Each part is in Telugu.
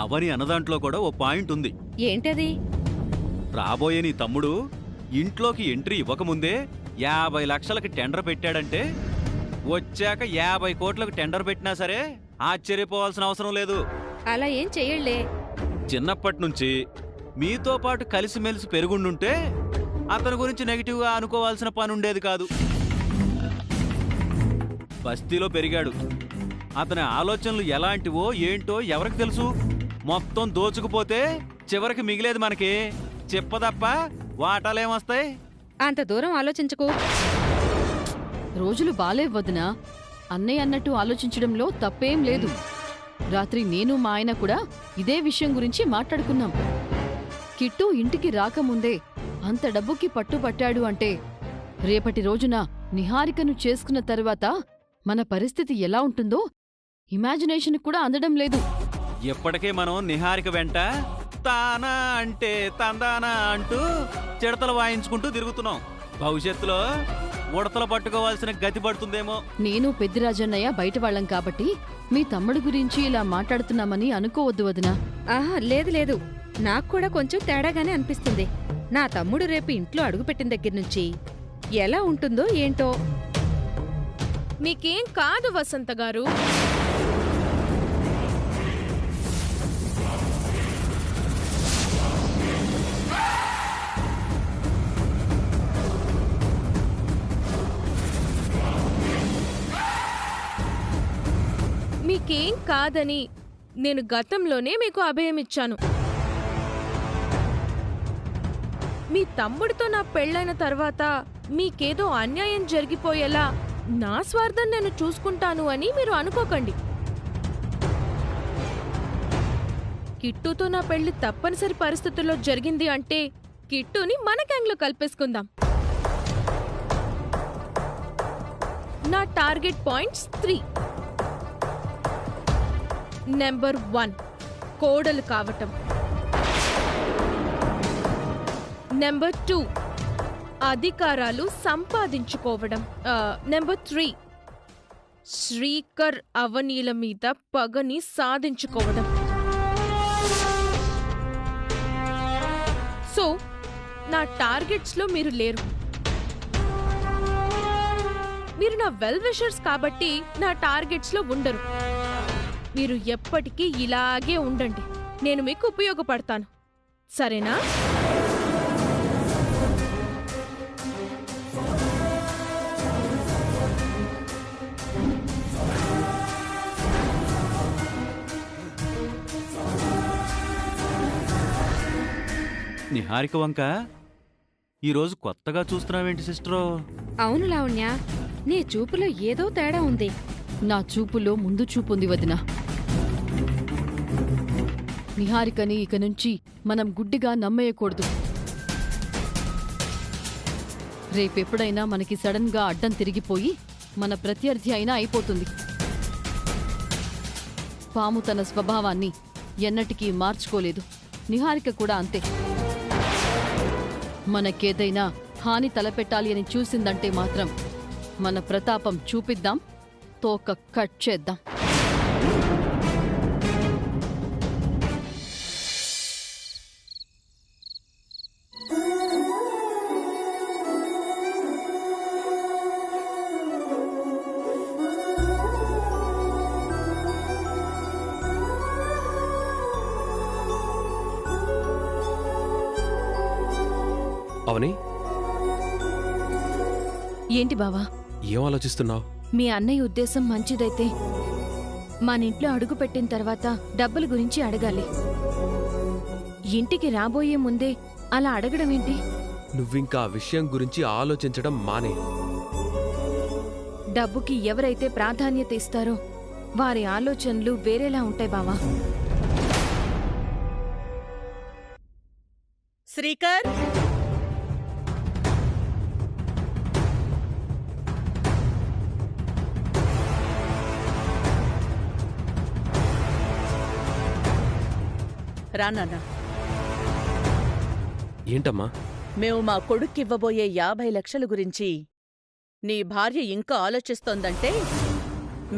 అవని అన్నదాంట్లో కూడా ఓ పాయింట్ ఉంది. ఏంటది? రాబోయే నీ తమ్ముడు ఇంట్లోకి ఎంట్రీ ఇవ్వకముందే 50 లక్షలకి టెండర్ పెట్టాడంటే వచ్చాక 50 కోట్లకు టెండర్ పెట్టినా సరే ఆశ్చర్యపోవాల్సిన అవసరం లేదు. అలా ఏం చెయ్యళ్లే. చిన్నప్పటి నుంచి మీతో పాటు కలిసిమెలిసి పెరుగుండుంటే అతని గురించి నెగిటివ్గా అనుకోవాల్సిన పని ఉండేది కాదు. బస్తీలో పెరిగాడు. అతని ఆలోచనలు ఎలాంటివో ఏంటో ఎవరికి తెలుసు? మొత్తం దోచుకుపోతే చివరికి మిగిలేది మనకి చెప్పదప్ప వాటాలేమొస్తాయి? అంత దూరం ఆలోచించకు. రోజులు బాలేవద్దునా. అన్నయ్య అన్నట్టు ఆలోచించడంలో తప్పేం లేదు. రాత్రి నేను మా ఆయన కూడా ఇదే విషయం గురించి మాట్లాడుకున్నాం. కిట్టు ఇంటికి రాకముందే అంత డబ్బుకి పట్టుపట్టాడు అంటే రేపటి రోజున నిహారికను చేసుకున్న తర్వాత మన పరిస్థితి ఎలా ఉంటుందో ఇమాజినేషన్ కూడా అందడం లేదు. ఎప్పటికే మనం నిహారిక వెంట తానా అంటే తందానా అంటూ చిడతలు వాయించుకుంటూ తిరుగుతున్నాం. భవిష్యత్తులో ఉడతలు పట్టుకోవాల్సిన గతి పడుతుందేమో. నేను పెద్దిరాజన్నయ్య బయటవాళ్లం కాబట్టి మీ తమ్ముడు గురించి ఇలా మాట్లాడుతున్నామని అనుకోవద్దు వదినా. ఆహా, లేదు లేదు. నాకు కూడా కొంచెం తేడాగానే అనిపిస్తుంది. నా తమ్ముడు రేపు ఇంట్లో అడుగుపెట్టిన దగ్గర్నుంచి ఎలా ఉంటుందో ఏంటో. మీకేం కాదు వసంత గారు. మీకేం కాదని నేను గతంలోనే మీకు అభయమిచ్చాను. మీ తమ్ముడితో నా పెళ్లైన తర్వాత మీకేదో అన్యాయం జరిగిపోయేలా నా స్వార్థం నేను చూసుకుంటాను అని మీరు అనుకోకండి. కిట్టుతో నా పెళ్లి తప్పనిసరి పరిస్థితుల్లో జరిగింది అంటే కిట్టుని మన గ్యాంగ్లో కలిపేసుకుందాం. నా టార్గెట్ పాయింట్స్ 3. నెంబర్ 1 కోడలు కావటం. నెంబర్ 2 అధికారాలు సంపాదించుకోవడం. నెంబర్ 3 శ్రీకర్ అవనీల మీద పగని సాధించుకోవడం. సో నా టార్గెట్స్లో మీరు లేరు. మీరు నా వెల్ విషర్స్ కాబట్టి నా టార్గెట్స్లో ఉండరు. మీరు ఎప్పటికీ ఇలాగే ఉండండి. నేను మీకు ఉపయోగపడతాను, సరేనా? నిహారిక వంక ఈరోజు కొత్తగా చూస్తున్నావేంటి సిస్టరో? అవును లావణ్య, నీ చూపులో ఏదో తేడా ఉంది. నా చూపులో ముందు చూపుంది వదినా. నిహారికని ఇక నుంచి మనం గుడ్డిగా నమ్మేయకూడదు. రేపెప్పుడైనా మనకి సడన్ గా అడ్డం తిరిగిపోయి మన ప్రత్యర్థి అయినా అయిపోతుంది. పాము తన స్వభావాన్ని ఎన్నటికీ మార్చుకోలేదు. నిహారిక కూడా అంతే. మనకేదైనా హాని తలపెట్టాలి అని చూసిందంటే మాత్రం మన ప్రతాపం చూపిద్దాం, తోక కట్ చేద్దాం. అవని, ఏంటి బావా? ఏం ఆలోచిస్తున్నావు? మీ అన్నయ్య ఉద్దేశం మంచిదైతే మనింట్లో అడుగు పెట్టిన తర్వాత డబ్బుల గురించి అడగాలి. ఇంటికి రాబోయే ముందే అలా అడగడమేంటి? నువ్వింకా ఆ విషయం గురించి ఆలోచించడం మానే. డబ్బుకి ఎవరైతే ప్రాధాన్యత ఇస్తారో వారి ఆలోచనలు వేరేలా ఉంటాయి బావా. శ్రీకర్, రానా. ఏంటమ్మా? మేము మా కొడుక్కివ్వబోయే 50 లక్షల గురించి నీ భార్య ఇంకా ఆలోచిస్తోందంటే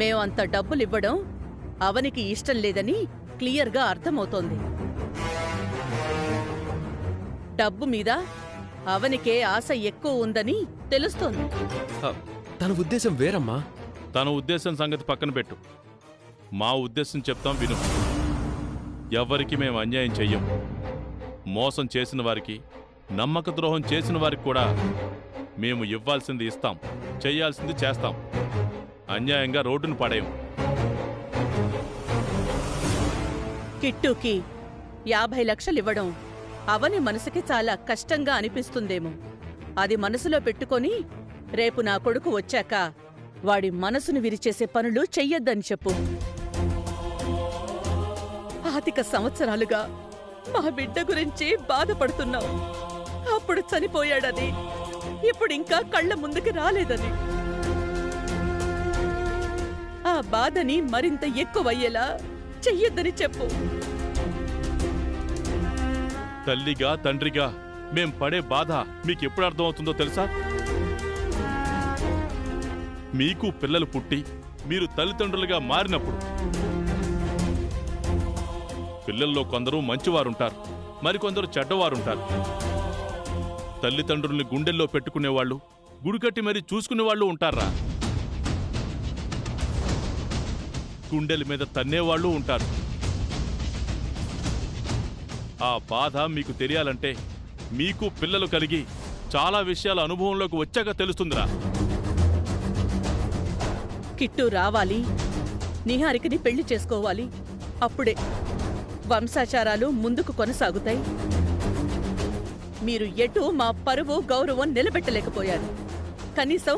మేమంత డబ్బులివ్వడం అవనికి ఇష్టం లేదని క్లియర్గా అర్థమవుతోంది. డబ్బు మీద అవనికే ఆశ ఎక్కువ ఉందని తెలుస్తోంది. తన ఉద్దేశం వేరమ్మా. తన ఉద్దేశం సంగతి పక్కన పెట్టు. మా ఉద్దేశం చెప్తాం విను. ఎవ్వరికి మేము అన్యాయం చెయ్యం. మోసం చేసిన వారికి, నమ్మక ద్రోహం చేసిన వారికి కూడా మేము ఇవ్వాల్సింది ఇస్తాం, చెయ్యాల్సింది చేస్తాం. అన్యాయంగా రోడ్డును పడేయం. కిట్టుకి 50 లక్షలివ్వడం అవని మనసుకి చాలా కష్టంగా అనిపిస్తుందేమో. అది మనసులో పెట్టుకొని రేపు నా కొడుకు వచ్చాక వాడి మనసును విరిచేసే పనులు చెయ్యొద్దని చెప్పు. 25 సంవత్సరాలుగా మా బిడ్డ గురించి బాధపడుతున్నావు. అప్పుడు చనిపోయాడని, ఇప్పుడింకా కళ్ళ ముందుకు రాలేదని. ఆ బాధని మరింత ఎక్కువయ్యేలా చెయ్యొద్దని చెప్పు. తల్లిగా, తండ్రిగా మేం పడే బాధ మీకెప్పుడు అర్థమవుతుందో తెలుసా? మీకు పిల్లలు పుట్టి మీరు తల్లిదండ్రులుగా మారినప్పుడు. పిల్లల్లో కొందరు మంచివారుంటారు, మరికొందరు చెడ్డవారుంటారు. తల్లిదండ్రుల్ని గుండెల్లో పెట్టుకునేవాళ్ళు, గుడికట్టి మరీ చూసుకునేవాళ్ళు ఉంటారా? గుండెల మీద తన్నేవాళ్ళు ఉంటారు. ఆ బాధ మీకు తెలియాలంటే మీకు పిల్లలు కలిగి చాలా విషయాల అనుభవంలోకి వచ్చాక తెలుస్తుందిరా. కిట్టు రావాలి, నిహారికని పెళ్లి చేసుకోవాలి. అప్పుడే వంశాచారాలు ముందుకు కొనసాగుతాయి. మీరు ఎటూ మా పరువు, గౌరవం నిలబెట్టలేకపోయారు. కనీసం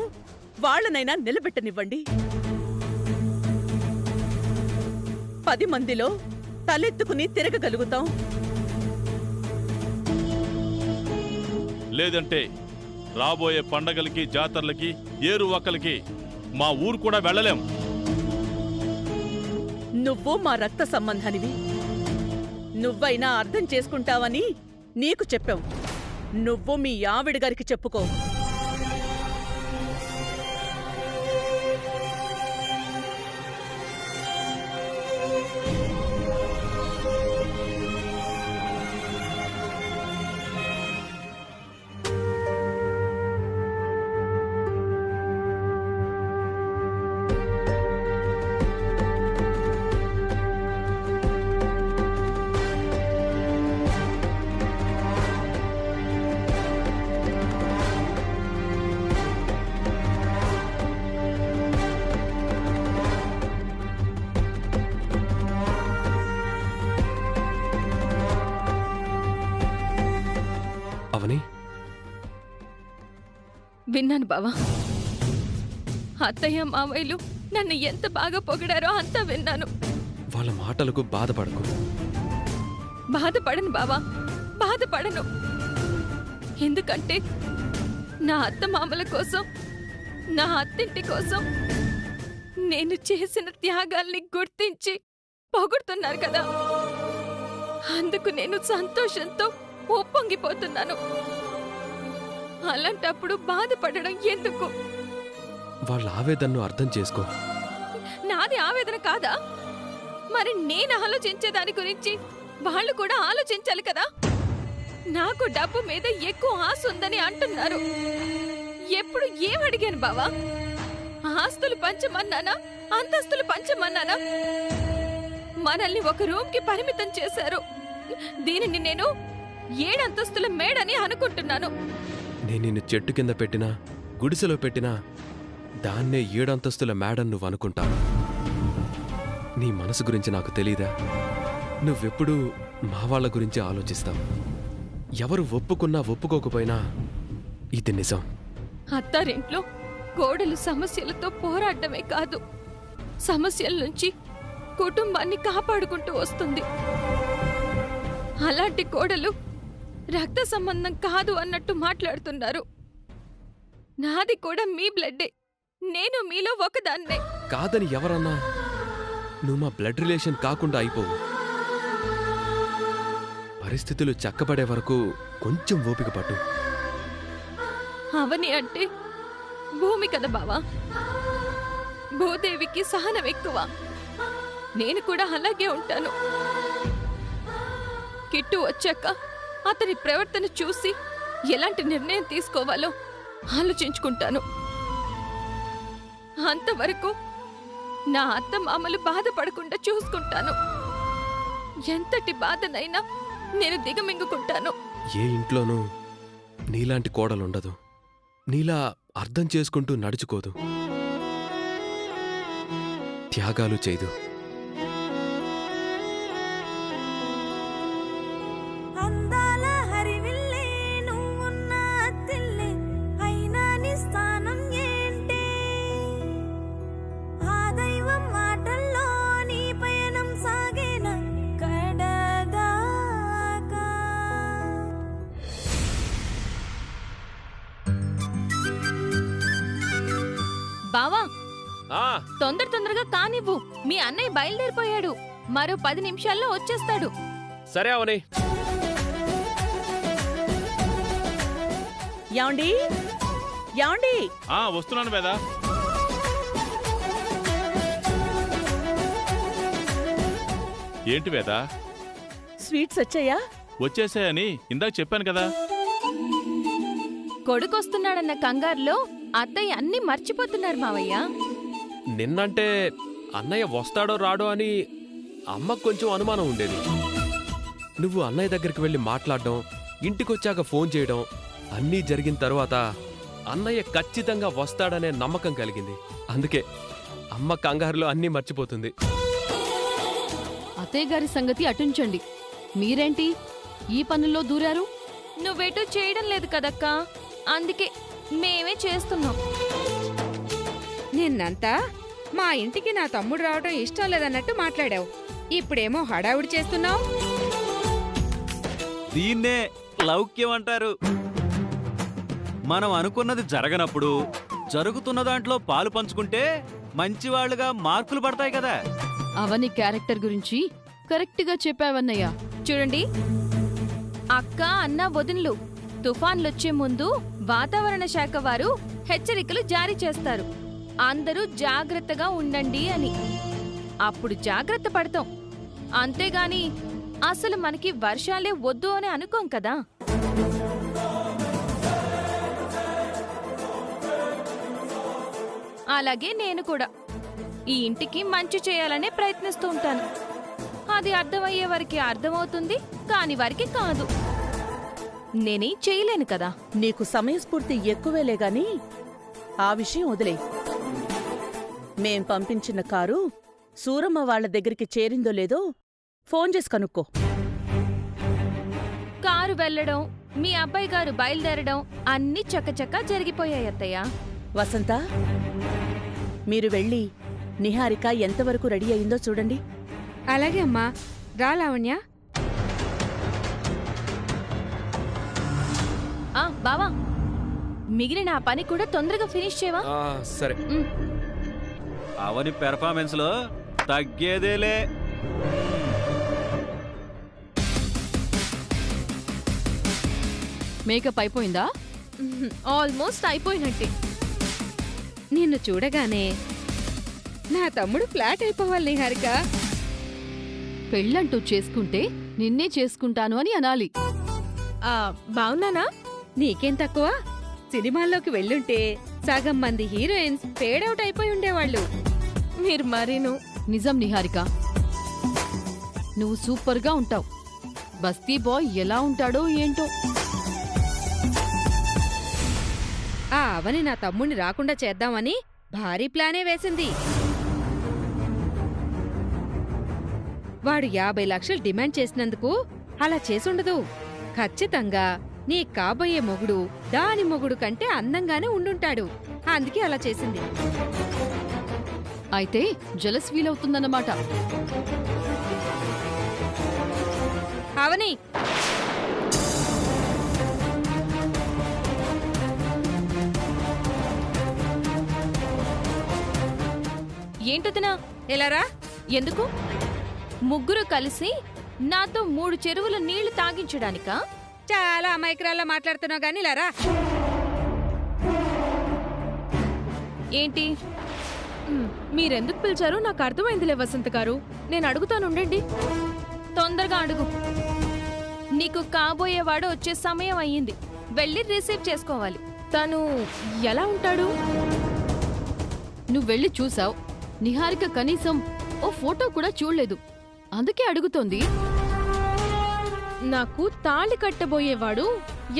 వాళ్లనైనా నిలబెట్టనివ్వండి. 10 మందిలో తలెత్తుకుని తిరగగలుగుతాం. లేదంటే రాబోయే పండగలకి, జాతరలకి, ఏరు వక్కలకి మా ఊరు కూడా వెళ్ళలేం. నువ్వు మా రక్త సంబంధానివి. నువ్వైనా అర్థం చేసుకుంటావని నీకు చెప్పాం. నువ్వు మీ ఆవిడ గారికి చెప్పుకో. అవని, విన్నాను బావా. అత్తయ్య, మావయ్యలు నన్ను ఎంత బాగా పొగిడారో అంతా విన్నాను. వాళ్ళ మాటలకు బాధపడకు. బాధపడను బావా, బాధపడను. ఎందుకంటే నా అత్త మామల కోసం, నా అత్తింటి కోసం నేను చేసిన త్యాగాల్ని గుర్తించి పొగుడుతున్నారు కదా. అందుకు నేను సంతోషంతో ఉప్పొంగిపోతున్నాను. అలాంటప్పుడు బాధపడడం ఎందుకు? వాళ్ళ ఆవేదనను అర్థం చేసుకో. నాది ఆవేదన కాదా? మరి నేను ఆలోచించే దాని గురించి వాళ్ళు కూడా ఆలోచించాలి కదా. నాకు డబ్బు మీద ఎక్కువ ఆశ ఉందని అంటున్నారు. ఎప్పుడు ఏమడిగాను బావా? ఆస్తులు పంచమన్నానా, అంతస్తులు పంచమన్నానా? మనల్ని ఒక రూమ్ కి పరిమితం చేశారు. దీనిని నేను 7 అంతస్తుల మేడని అనుకుంటున్నాను. నేను నిన్ను చెట్టు కింద పెట్టినా, గుడిసెలో పెట్టినా దాన్నే 7 అంతస్తుల మేడని నువ్వు అనుకుంటావు. నీ మనసు గురించి నాకు తెలీదా? నువ్వెప్పుడూ మా వాళ్ళ గురించి ఆలోచిస్తావు. ఎవరు ఒప్పుకున్నా ఒప్పుకోకపోయినా ఇది నిజం. అత్తారింట్లో కోడలు సమస్యలతో పోరాడమే కాదు, సమస్యల నుంచి కుటుంబాన్ని కాపాడుకుంటూ వస్తుంది. అలాంటి కోడలు రక్త సంబంధం కాదు అన్నట్టు మాట్లాడుతున్నారు. నాది కూడా మీ బ్లడ్డే. నేను మీలో ఒకదాన్నే. కాదని ఎవరన్నా? నువ్వు మా బ్లడ్ రిలేషన్ కాకుండా అయిపోవు. పరిస్థితులు చక్కబడే వరకు కొంచెం ఓపిక పట్టు. అవని అంటే భూమి కదా బావా. భూదేవికి సహనం ఎక్కువ. నేను కూడా అలాగే ఉంటాను. కిట్టు వచ్చాక అతని ప్రవర్తన చూసి ఎలాంటి నిర్ణయం తీసుకోవాలో ఆలోచించుకుంటాను. అంతవరకు నా అత్త మామలు బాధపడకుండా చూసుకుంటాను. ఎంతటి బాధనైనా నేను దిగమింగుకుంటాను. ఏ ఇంట్లోనూ నీలాంటి కోడలుండదు. నీలా అర్థం చేసుకుంటూ నడుచుకోదు, త్యాగాలు చేయదు. అందాల హరివిల్లే నువ్వున్న అత్తిల్లే అయినా నీ స్థానం ఏంటి? ఆ దైవం మాటల్లో నీ పయనం సాగేన కడదాకా. బావా, ఆ తొందరగా కానివ్వు. మీ అన్నయ్య బయలుదేరిపోయాడు. మరో 10 నిమిషాల్లో వచ్చేస్తాడు. సరే అవని. యాండి యాండి వస్తున్నాను వేదా. ఏంటి వేదా? స్వీట్స్ వచ్చాయా? వచ్చేసాయని ఇందాక చెప్పాను కదా. కొడుకొస్తున్నాడన్న కంగారులో అత్తయ్య అన్నీ మర్చిపోతున్నారు మావయ్య. నిన్నంటే అన్నయ్య వస్తాడో రాడో అని అమ్మకు కొంచెం అనుమానం ఉండేది. నువ్వు అన్నయ్య దగ్గరికి వెళ్ళి మాట్లాడడం, ఇంటికొచ్చాక ఫోన్ చేయడం అన్నీ జరిగిన తరువాత అన్నయ్య ఖచ్చితంగా వస్తాడనే నమ్మకం కలిగింది. అందుకే అమ్మ కంగారులో అన్నీ మర్చిపోతుంది. అత్తయ్య గారి సంగతి అటుంచండి. మీరేంటి ఈ పనుల్లో దూరారు? నువ్వేటూ చేయడం లేదు కదక్కా, అందుకే మేమే చేస్తున్నాం. నిన్నంతా మా ఇంటికి నా తమ్ముడు రావడం ఇష్టం లేదన్నట్టు మాట్లాడావు. ఇప్పుడేమో హడావుడి చేస్తున్నావు. దీన్నే లౌక్యం అంటారు. మనం అనుకున్నది జరగనప్పుడు జరుగుతున్న దాంట్లో పాలు పంచుకుంటే మంచివాళ్లుగా మార్కులు పడతాయి కదా. అవని క్యారెక్టర్ గురించి కరెక్ట్గా చెప్పావన్నయ్య. చూడండి అక్క, అన్న, వదిన్లు తుఫాన్లొచ్చే ముందు వాతావరణ శాఖ వారు హెచ్చరికలు జారీ చేస్తారు. అందరూ జాగ్రత్తగా ఉండండి అని. అప్పుడు జాగ్రత్త పడతాం. అంతేగాని అసలు మనకి వర్షాలే వద్దు అని అనుకోం కదా. అలాగే నేను కూడా ఈ ఇంటికి మంచి చేయాలనే ప్రయత్నిస్తూ ఉంటాను. అది అర్థమయ్యే వారికి అర్థమవుతుంది, కాని వారికి కాదు. నేనేం చేయలేను కదా. నీకు సమయస్ఫూర్తి ఎక్కువేలే గాని ఆ విషయం వదిలే. మేం పంపించిన కారు సూరమ్మ వాళ్ళ దగ్గరికి చేరిందో లేదో ఫోన్ చేసి కనుక్కో. కారు వెళ్లడం, మీ అబ్బాయి గారు బయలుదేరడం అన్నీ చకచకా జరిగిపోయాయి అత్తయ్య. వసంత, మీరు వెళ్ళి నిహారిక ఎంతవరకు రెడీ అయిందో చూడండి. అలాగే అమ్మా. రా లావణ్య. బావా, మిగిలిన ఆ పని కూడా తొందరగా ఫినిష్ చేయవా? సరే. అవని పెర్ఫార్మెన్స్ లో తగ్గేదేలే. మేకప్ అయిపోయిందా? ఆల్మోస్ట్ అయిపోయినట్టే. నిన్ను చూడగానే నా తమ్ముడు ఫ్లాట్ అయిపోవాలి నిహారిక. పెళ్ళంటూ చేసుకుంటే నిన్నే చేసుకుంటాను అని అనాలి. బావున్నానా? నీకేం తక్కువ? సినిమాల్లోకి వెళ్ళుంటే సగం మంది హీరోయిన్స్ ఫేడౌట్ అయిపోయి ఉండేవాళ్ళు. మీరు మరీను. నిజం నిహారిక, నువ్వు సూపర్గా ఉంటావు. బస్తీ బాయ్ ఎలా ఉంటాడో ఏంటో. ఆ అవని నా తమ్ముణ్ణి రాకుండా చేద్దామని భారీ ప్లానే వేసింది. వాడు 50 లక్షలు డిమాండ్ చేసినందుకు అలా చేసుండదు. ఖచ్చితంగా నీ కాబోయే మొగుడు దాని మొగుడు కంటే అందంగానే ఉండుంటాడు. అందుకే అలా చేసింది. అయితే జలస్ ఫీల్ అవుతుందన్నమాట. అవని, ఏంటదినా? ఎలారా? ఎందుకు? ముగ్గురు కలిసి నాతో 3 చెరువుల నీళ్లు తాగించడానికా? చాలా అమాయకురాల్లా మాట్లాడుతున్నావు గాని లారా. ఏంటి? మీరెందుకు పిలిచారో నాకు అర్థమైందిలే వసంత గారు. నేను అడుగుతానుండండి. తొందరగా అడుగు. నీకు కాబోయేవాడు వచ్చే సమయం అయ్యింది. వెళ్ళి రిసీవ్ చేసుకోవాలి. తను ఎలా ఉంటాడు? నువ్వు వెళ్ళి చూసావు. నిహారిక కనీసం ఓ ఫోటో కూడా చూడలేదు. అందుకే అడుగుతోంది. నాకు తాళి కట్టబోయేవాడు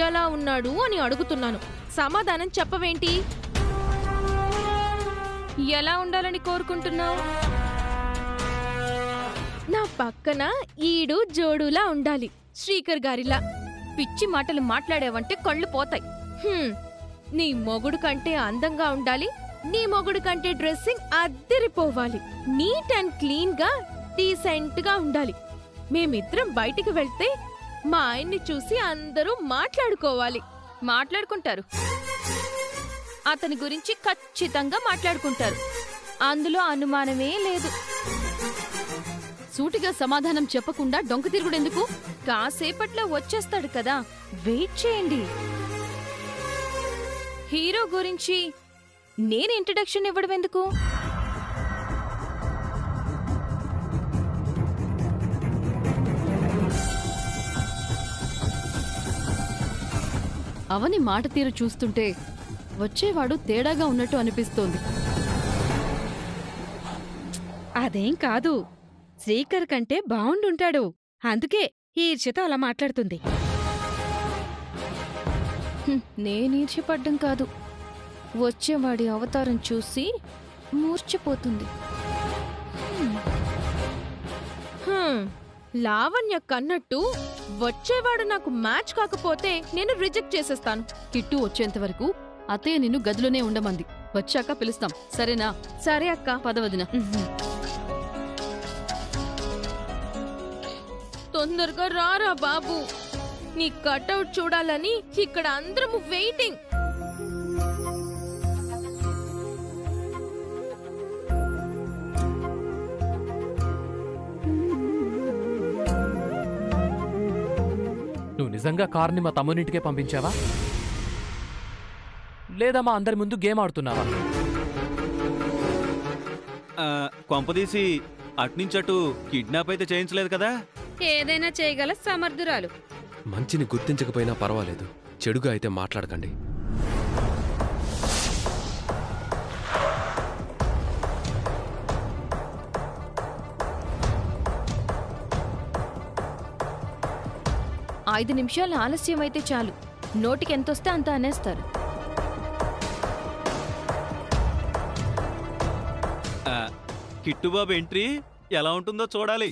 ఎలా ఉన్నాడు అని అడుగుతున్నాను. సమాధానం చెప్పవేంటి? ఎలా ఉండాలని కోరుకుంటున్నావు? నా పక్కన ఈడు జోడులా ఉండాలి, శ్రీకర్ గారిలా. పిచ్చి మాటలు మాట్లాడేవంటే కళ్ళు పోతాయి. నీ మొగుడు కంటే అందంగా ఉండాలి. నీ మొగుడు కంటే డ్రెస్సింగ్ అద్దరిపోవాలి. నీట్ అండ్ క్లీన్ గా, డీసెంట్ గా ఉండాలి. మేమిద్దరం బయటికి వెళ్తే మా ఆయన్ని చూసి అందరూ మాట్లాడుకోవాలి. మాట్లాడుకుంటారు. అతని గురించి ఖచ్చితంగా మాట్లాడుకుంటారు. అందులో అనుమానమే లేదు. సూటిగా సమాధానం చెప్పకుండా డొంక తిరుగుడెందుకు? కాసేపట్లో వచ్చేస్తాడు కదా, వెయిట్ చేయండి. హీరో గురించి నేను ఇంట్రడక్షన్ ఇవ్వడం ఎందుకు? అవని మాట తీరు చూస్తుంటే వచ్చేవాడు తేడాగా ఉన్నట్టు అనిపిస్తోంది. అదేం కాదు, శ్రీకర్ కంటే బావుండుంటాడు. అందుకే ఈర్ష్యతో అలా మాట్లాడుతుంది. నేనీర్ష్యపడ్డం కాదు, వచ్చేవాడి అవతారం చూసి మూర్ఛపోతుంది. లావణ్య కన్నట్టు వచ్చేవాడు నాకు మ్యాచ్ కాకపోతే నేను రిజెక్ట్ చేసేస్తాను. కిట్టు వచ్చేంత వరకు అత్తయ్య నిన్ను గదిలోనే ఉండమంది. వచ్చాక పిలుస్తాం, సరేనా? సరే అక్క. పదవదిన. తొందరగా రారా బాబు, నీ కటౌట్ చూడాలని ఇక్కడ అందరము వెయిటింగ్. నువ్వు నిజంగా కార్ని మా తమ్మునింటికే పంపించావా, లేదా మా అందరి ముందు గేమ్ ఆడుతున్నావా? కొంపదీసి అట్నుంచటు కిడ్నాప్ అయితే చేయించలేదు కదా? ఏదైనా చేయగల సమర్థురాలు. మంచిని గుర్తించకపోయినా పర్వాలేదు, చెడుగా అయితే మాట్లాడకండి. ఐదు నిమిషాలు ఆలస్యం అయితే చాలు, నోటికి ఎంతొస్తే అంత అనేస్తారు. కిట్టుబాబు ఎంట్రీ ఎలా ఉంటుందో చూడాలి.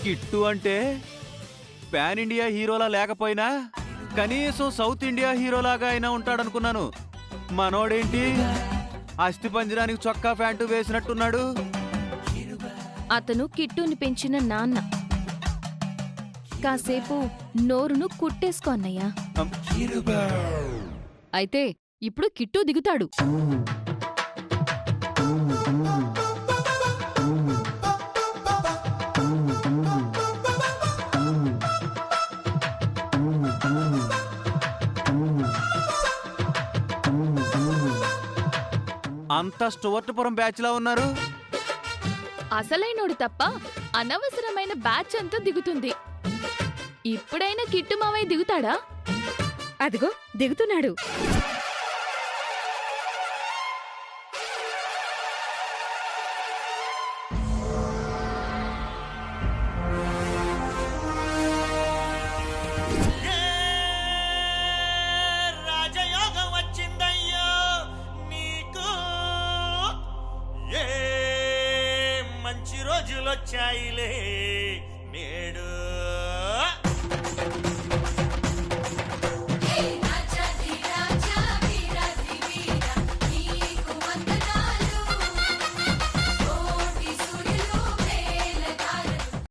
కిట్టు అంటే పాన్ ఇండియా హీరోలా లేకపోయినా కనీసం సౌత్ ఇండియా హీరోలాగా అయినా ఉంటాడనుకున్నాను. మనోడేంటి అస్థిపంజరానికి చొక్కా ప్యాంటు వేసినట్టున్నాడు. అతను కిట్టుని పెంచిన నాన్న. కాసేపు నోరును కుట్టేసుకో అన్నయ్యా. అయితే ఇప్పుడు కిట్టు దిగుతాడు. అంతా స్టువర్ట్పురం బ్యాచ్లా ఉన్నారు. అసలైనోడు తప్ప అనవసరమైన బ్యాచ్ అంతా దిగుతుంది. ఇప్పుడైనా కిట్టు మావయ్య దిగుతాడా? అదిగో దిగుతున్నాడు.